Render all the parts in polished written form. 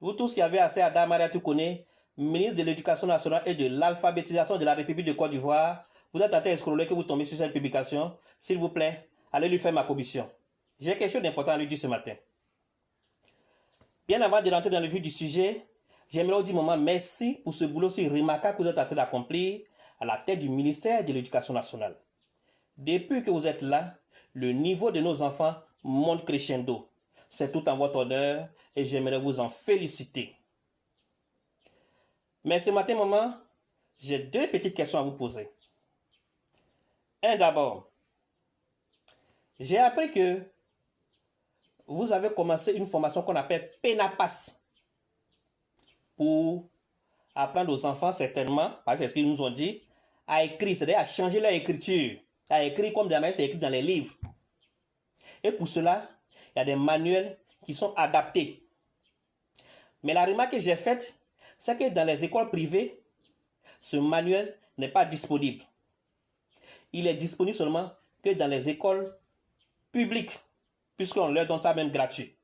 Vous tous qui avez accès à Damaria Toukoné, ministre de l'Éducation nationale et de l'alphabétisation de la République de Côte d'Ivoire, vous êtes en train de scroller que vous tombez sur cette publication. S'il vous plaît, allez lui faire ma commission. J'ai quelque chose d'important à lui dire ce matin. Bien avant de rentrer dans le vif du sujet, j'aimerais vous dire moment merci pour ce boulot si remarquable que vous êtes en train d'accomplir à la tête du ministère de l'Éducation nationale. Depuis que vous êtes là, le niveau de nos enfants monte crescendo. C'est tout en votre honneur et j'aimerais vous en féliciter. Mais ce matin, maman, j'ai deux petites questions à vous poser. Un d'abord, j'ai appris que vous avez commencé une formation qu'on appelle PENAPAS pour apprendre aux enfants certainement, parce que c'est ce qu'ils nous ont dit, à écrire, c'est-à-dire à changer leur écriture, à écrire comme d'habitude c'est écrit dans les livres. Et pour cela, il y a des manuels qui sont adaptés. Mais la remarque que j'ai faite, c'est que dans les écoles privées, ce manuel n'est pas disponible. Il est disponible seulement que dans les écoles publiques, puisqu'on leur donne ça même gratuit.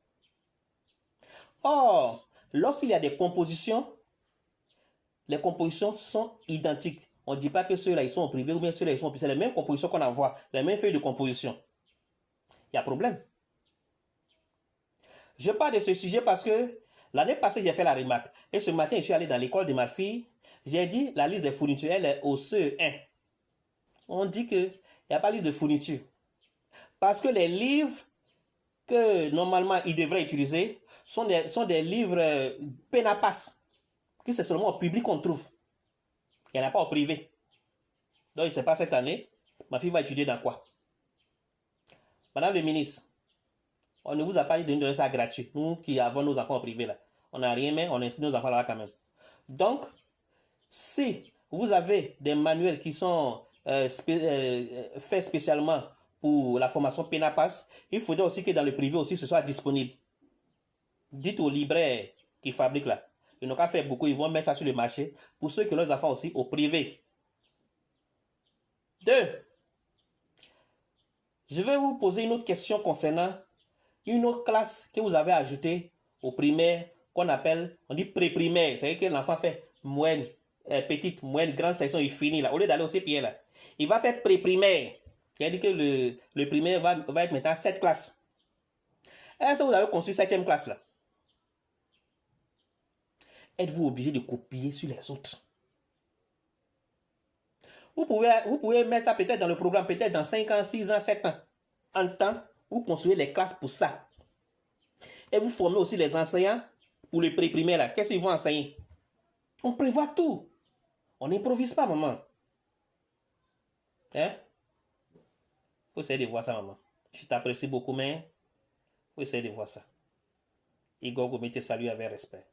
Or, lorsqu'il y a des compositions, les compositions sont identiques. On ne dit pas que ceux-là ils sont en privé ou bien ceux-là ils sont en privé. C'est les mêmes compositions qu'on envoie, les mêmes feuilles de composition. Il y a problème. Je parle de ce sujet parce que l'année passée, j'ai fait la remarque. Et ce matin, je suis allé dans l'école de ma fille. J'ai dit la liste des fournitures, elle est au CE1. On dit qu'il n'y a pas de liste de fournitures. Parce que les livres que normalement ils devraient utiliser sont des livres PENAPAS. Que c'est seulement au public qu'on trouve. Il n'y en a pas au privé. Donc, je ne sais pas cette année, ma fille va étudier dans quoi? Madame le ministre, on ne vous a pas dit de nous donner ça gratuit. Nous qui avons nos enfants au privé là. On n'a rien, mais on inscrit nos enfants là quand même. Donc, si vous avez des manuels qui sont faits spécialement pour la formation PENAPAS, il faudrait aussi que dans le privé aussi ce soit disponible. Dites aux libraires qui fabriquent là. Ils n'ont qu'à faire beaucoup, ils vont mettre ça sur le marché pour ceux qui ont leurs enfants aussi au privé. 2. Je vais vous poser une autre question concernant une autre classe que vous avez ajoutée au primaire qu'on appelle, on dit pré-primaire. C'est-à-dire que l'enfant fait moyenne, petite, moyenne, grande section, il finit là. Au lieu d'aller au CPR là, il va faire pré-primaire. C'est-à-dire que le primaire va être maintenant 7 classes. Est-ce que vous avez construit 7e classe là? Êtes-vous obligé de copier sur les autres? Vous pouvez mettre ça peut-être dans le programme, peut-être dans 5 ans, 6 ans, 7 ans. En temps, vous construisez les classes pour ça. Et vous formez aussi les enseignants pour le pré-primaire là. Qu'est-ce qu'ils vont enseigner? On prévoit tout. On n'improvise pas, maman. Hein? Faut essayer de voir ça, maman. Je t'apprécie beaucoup, mais faut essayer de voir ça. Igor Gomi te salue avec respect.